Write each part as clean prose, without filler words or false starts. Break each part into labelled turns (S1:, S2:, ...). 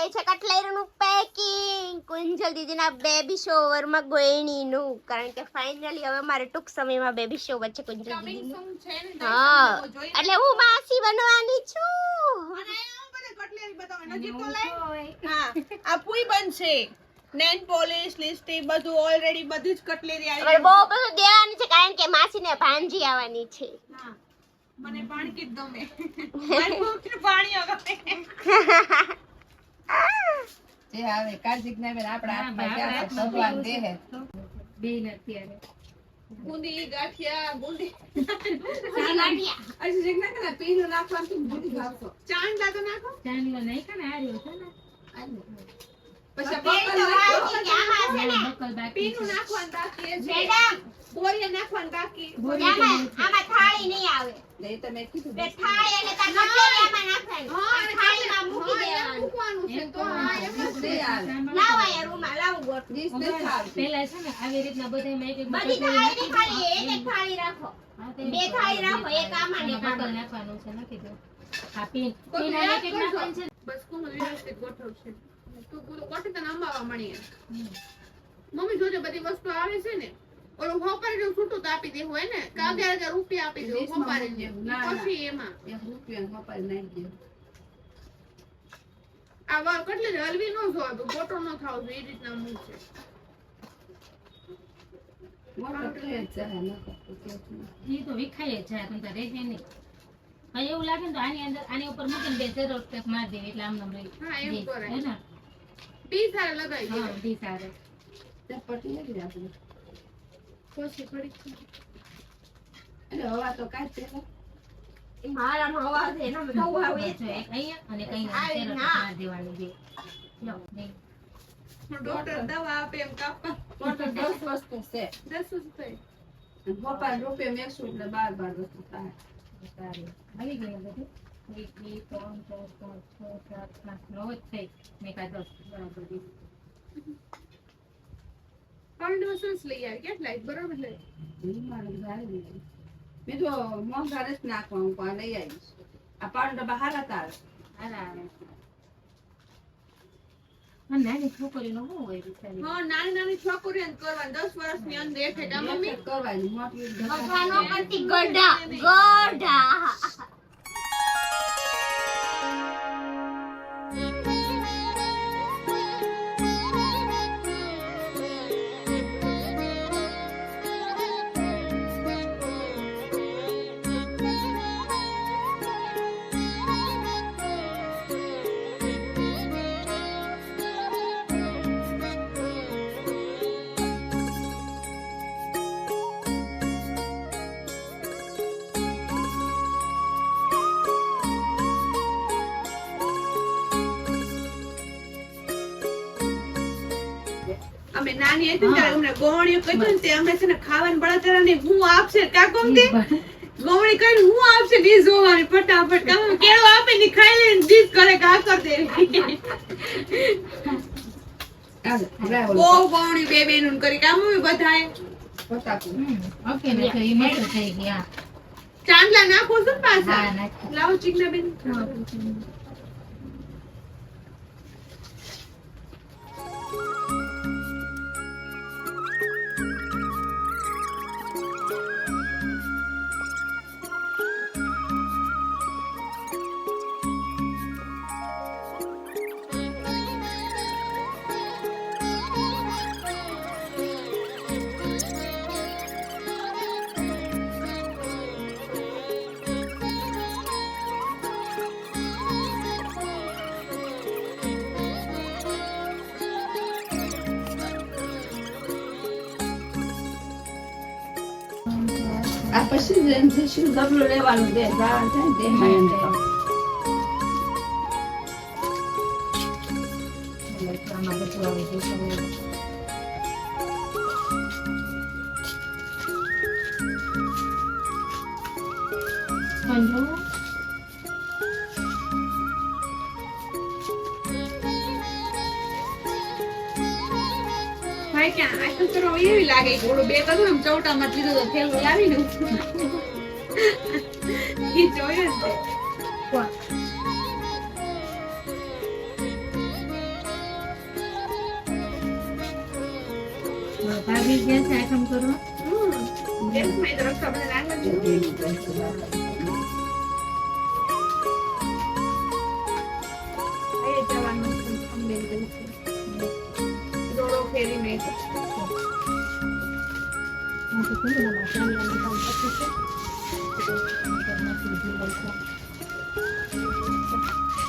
S1: છે કટલેરીનું packing Kunjal દીદીના baby શોવર માં ગોયણીનું કારણ કે ફાઇનલી હવે મારે ટૂંક સમયમાં બેબી શોવર છે કુંજલ દીદીનું હા એટલે હું માસી બનવાની છું
S2: અને કટલેરી બતાવો નજીક તો લઈ હા આ પૂઈ બનશે નેન પોલિશ લિપસ્ટિક બધું ઓલરેડી બધી જ કટલેરી આવી
S1: હવે બહુ બધું દેવાની છે કારણ કે માસીને ભાંજી આવવાની છે
S2: હા મને પાણી કી ગમે મારી ભૂખ પાણી આવે
S3: જે આવે કાર્તિક ને બેન આપડા હાથમાં ક્યાં ભગવાન દે હે બે નથી આવે
S2: બુંદી ગાંઠિયા બુંદી
S3: અજી જગ્ના કરા પીનો નાખવાનું તું બુંદી ખાવતો
S2: ચાંદા તો નાખો
S3: ચાંદલો નહીં કને આર્યો છે ને પછી બકલ બાકી
S2: પીનું નાખવાનું બાકી છે
S1: મેડમ
S2: બોરિયા નાખવાનું બાકી
S1: આમાં થાળી નહીં આવે
S3: લે તો મેં કીધું
S1: બે થાળી અને તા કટલેરી આમાં નાખવાની
S2: હા
S1: થાળીમાં મૂકી દેવાનું
S2: મૂકવાનું છે તો હા એમ
S3: દે આવે
S1: લાવો યાર રૂમાલ લાવું ગોટ
S3: દીસ દે ખાવ
S4: પેલા છે ને આવી રીતના બધામાં એક એક
S1: બધી થાળી ની ખાલી એક એક થાળી રાખો બે થાળી રાખો એક આમાં ને એક
S4: બકલ
S1: આમાં
S4: નાખવાનું છે નાખી દો આ પીન પીના એક એક નાખવાનું છે
S2: બસ કોમલ વ્યવસ્થિત ગોઠવશે તું પૂરું ગોઠવી તને અંબાવા મળી મમ્મી જોજે બધી વસ્તુ આવે છે ને ઓલું હોપારી જેવું છૂટું તો આપી દેવું હોય ને કે 11,000 રૂપિયા આપી દેવું હોપારી જેવું પછી એમાં
S3: એક રૂપિયા મપાઈ નાખી દે
S2: આ વાર કટલે હલવી નો જોવા ગોટો નો થાવ એ રીતના મૂળ છે
S3: મોટો ટ્રે ચાહે ન
S4: ઈ તો વિખાય જ જાય તમ તારે રહે નહીં હવે એવું લાગે ને તો આની અંદર આની ઉપર મૂકીને બે જરૂર ટેપ માર દે એટલે આમ નમ રહી
S2: હા એમ કરાય
S4: હે ને
S2: ટી સારે લગાવી દે
S4: હા દી સારે
S3: તે પટી નથી આપણે
S2: પછી થોડીક
S3: એટલે હવા તો કાઈ પેલા
S1: મારાનો અવાજ એનો બહુ આવે
S4: જો
S1: છે
S4: એક અહીંયા અને કઈ
S1: આ
S4: જરૂર
S1: ના.
S4: માર દેવાની દે લો નહીં
S2: ડોક્ટર દવા આપે એમ કાપા
S3: ટોટલ 10 વસ્તુ છે
S2: 10 રૂપિયા
S3: મપાઈ રૂપિયા મેકશું એટલે 12 વસ્તુ થાય
S4: સારી આવી ગઈ ને બધું 1 2 3 4 5 6 7 8 9 જ થઈ મેં કા 10 બરાબર દીધું
S2: પાંચ વસ્તુ લઈ આવી કેટલા બરાબર લઈ
S3: મારું ગાડી દીધું મેં તો મોંઘા જ નાખવાનું પણ લઈ આવીશ આ પાન ડબ્બા હારા તાર
S4: હારા આવે અને નાની છોકરીનો શું હોય બિચારી
S2: હા નાની નાની છોકરીઓને કરવાની 10 વર્ષની અંદર એક એક આ મમ્મી
S3: કરવાની મોટી
S1: ભગવાનો કરતી ગઢા ગઢા
S2: અમે નાની હતી ત્યારે અમને ગોવણીઓ કહ્યું ને તે અમે છે ને ખાવાની બળતરાની હું આપશે કા ગમતી ગોવણી કઈ હું આપશે ડીશ જોવાની ફટાફટ કામ કેળો આપે ની ખાઈ લઈને ડીશ કરે કા કર દે બહુ ગોવણી બે બેનું કરી કામ બધાએ
S4: ઓકે ને તો ઈ મેટર થઈ ગયા
S2: ચાંદલા નાખો છો ને પાછા
S4: હા નાખી
S2: લાવો ચીકના બેન
S3: આ પછી શું ગબલું લેવાનું દે જાણ થાય દેખાય એમ તો.
S4: આમાં બધું આવી ગયું સમજો
S2: ભાઈ ક્યાં આ તો ચરો એવી લાગે ઘોડો બે કદમ આમ ચૌટામાં લીધો તો થેલો લાવીને ઈ જોયે જ તે
S4: ભાભી ગયા છે આઈટમ કરવા
S2: કેમ મેં તો રક્ષાબંધન આગળ છે. એ જવાનું છે, અમને જવું છે. દોડો ફેરી મેં
S4: હું તો કહું ને મારા ચાંદલાની કામ કરતી છે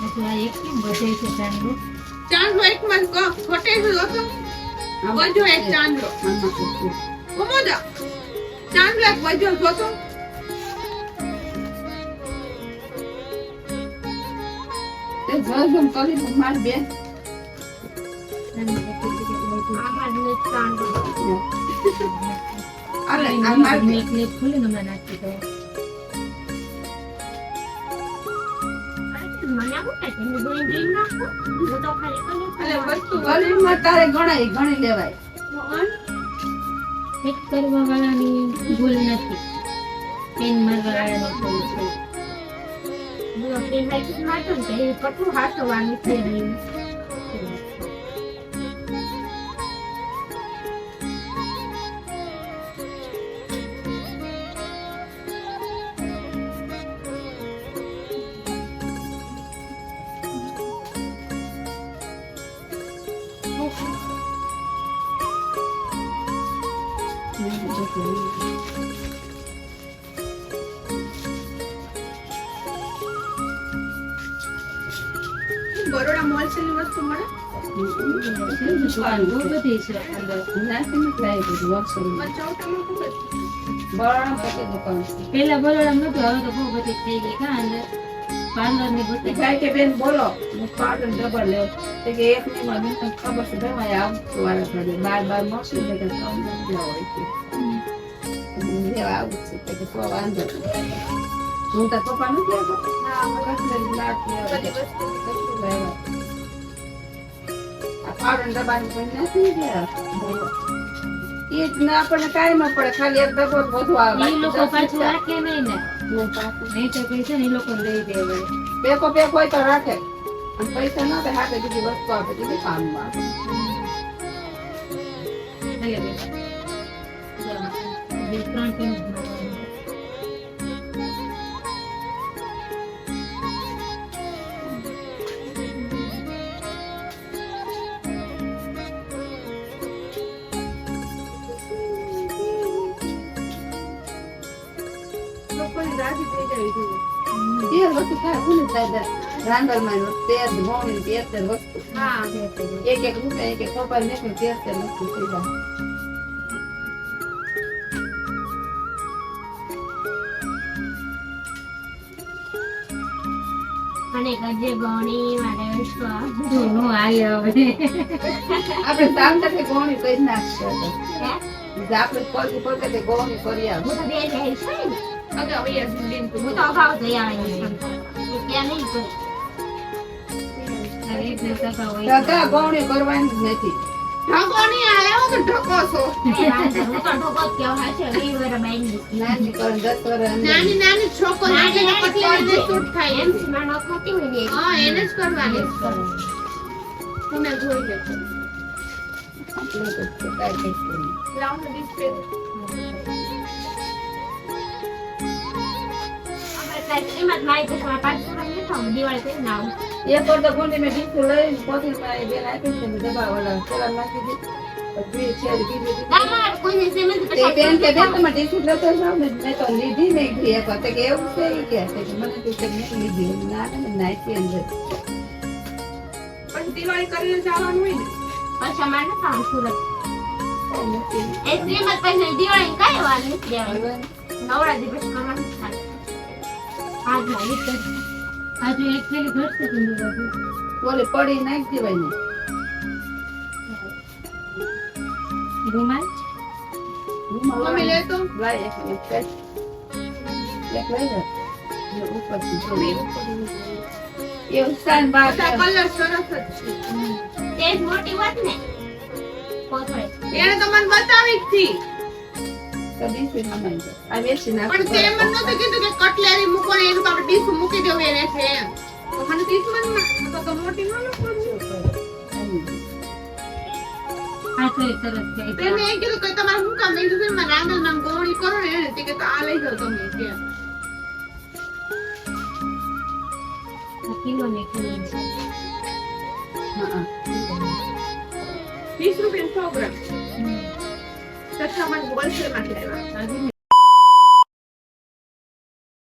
S4: હજુ આ એક કેમ વધે છે ચાંદલો
S2: ચાંદલો એક માં ઘટે છે જોતો વજો એક ચાંદલો કોમોદા ચાંદલો એક વજો જોતો
S3: તે જલમ કરી માર બેન
S1: આમાં જ નથી ચાંદલો.
S3: અરે આ માર
S4: મેં એક લેપ ખોલી ને હમણાં નાખી દઉં
S1: મને આવું થાય છે, હું ડ્રોઈંગ ડ્રીમ નાખું, હું તો ખાલી
S2: એટલે વસ્તુ
S3: ગલીમાં તારે ઘણી લેવાય
S4: એક કરવા વાળાની ભૂલ નથી પેન મારવા વાળાની ભૂલ છે
S1: હું પેન હાઈટ નાખું ને તો એ પટલું હાથવાનું છે નહીં.
S2: બરોડા મોલ ની વસ્તુ મળે
S4: બહુ બધી છે અંદર
S2: ચૌટામાં ખૂબ જ
S4: પેલા બરોડા નતું હવે તો બહુ બધી થઈ ગઈ કા અંદર પાર્લર ની બધી
S3: કે બેન બોલો હું પાવડર ડબલ લેવ તે કે એક ની મને ખબર છે ભાઈ મારે આવતું વાળા ઘરે બાર મળશે એટલે કે કામ ના હોય છે લેવા આવું છે તે કે કોઈ વાંધો નહીં. હું તો પપ્પા નથી આવતો
S2: હા
S3: કશું લાગ
S2: બધી વસ્તુ
S3: કશું લેવા આ પાવડર ડબ્બાની કોઈ નથી ગયા એ જ ના આપણને કાંઈ ન પડે ખાલી એક ડબ્બો જ વધુ આવે
S4: એ લોકો પાછું રાખે નહીં ને
S3: નહીં પાછું
S4: નહીં તો કઈ છે ને એ લોકો દઈ દે હવે
S3: પેકો હોય તો રાખે અને પૈસા ના થાય હાથે બીજી વસ્તુ આપે બીજી કામમાં આપે.
S4: ભલે બે ત્રણ ટીમ
S2: લોકોની રાજી થઈ જાય છે.
S3: તે વસ્તુ થાય કોને થાય રાંદલમાં તેર ઘઉંની તેર વસ્તુ
S2: હા
S3: એક રૂપિયા એક કપાલ ને તેર વસ્તુ થઈ જાય.
S1: અને ગજે ગોણી મારે વિશ્વાસ
S4: નો આલે હવે
S3: આપણે સામ સાથે ગોણી કરી નાખશે આપણે પગ પગ ગોણી કરી આવ
S1: હું તો બે જાય છે ને,
S2: અગાઉ એ બેન તો
S1: હું તો અગાઉ જઈ આવી છું. ત્યાં નહીં ગઈ.
S4: અરે એટલે સગા હોય
S3: ટકા ગોણી કરવાની જ નથી.
S2: ઢકો નહીં આવ્યો તો ઢકો છો
S1: એ વાંધો, હું તો ઢોકો જ કહેવા છે, 20 વર્ષ બાઈની.
S3: નાની કર 10 વર્ષ
S2: નાની નાની છોકરી
S1: નાની
S2: એટલે
S1: નાની
S2: પતલી એને
S1: છોકરી.
S2: સૂટ થાય
S1: એમ માં ન ખાતી હોય ને એ.
S2: હા એને જ કરવાની તમે જોઈ લેજો લાવનો ડિસ્પ્લે
S1: આપણે કાંઈ એમાં જ મારી પાસે મારા 500 રૂપિયા લેતા આવું, દિવાળી કરીને આવું.
S3: એક વાર તો ગોંડી મેં ડીશું લઈને પોતી મારી બેન આપી છે ને ડબ્બા ઓલા પેલા નાખી દીધી પછી છે બીજી
S1: ગામમાં કોઈને સેમેન્ટ
S3: તે બેન કે બેન તમે ડીશું લેતા જાવ ને મેં તો લીધી નહીં ગઈ એક વખત કે એવું છે ઈ કે મને તો કે નહીં લીધી ના ને નાખી અંદર
S2: પછી દિવાળી કરીને જવાનું હોય ને
S1: પછી અમારે નથી આવું સુરત.
S3: કાંઈ નથી.
S1: એ શ્રીમદ પછી દિવાળી કાંઈ વાર નથી દેવાની.
S3: હવે
S1: નવરા દિવસ કરવાનું જ થાય. આજમાં એક જ.
S4: હજુ એક થેલી ઘટશે તું બધું
S3: ઓલી પડી નાખી દેવાય ને
S4: રૂમાલ
S2: મમ્મી લે તો
S3: લાય એક લઈ લે ઉપરથી જોઈ એવું સાન બાદ
S2: બધા કલર સરસ જ છે
S1: તે જ મોટી વાત ને કોથળે.
S2: એને તો મને બતાવી જ થી
S3: કદી છે નમાઈ જાય આ વેચી નાખ
S2: પણ તે મને નહોતું કીધું કે કટલેરી મૂકો ને એનું તો આપણે ડીશ મૂકી દેવું એને છે એમ તો મને ડીશ માં તો મોટી ન લોકો
S4: આ તો એ સરસ છે
S2: તો મેં એમ કીધું કે તમારે શું કામ મેં કીધું મારા રાંધણ ગોળી કરો ને એને તે કે આ લઈ જાઓ તમે ત્યાં
S4: કિલો ને કિલો
S3: હા
S2: 20 રૂપિયા 100 ગ્રામ કચ્છામાં હોલસેલ માંથી લાવ્યા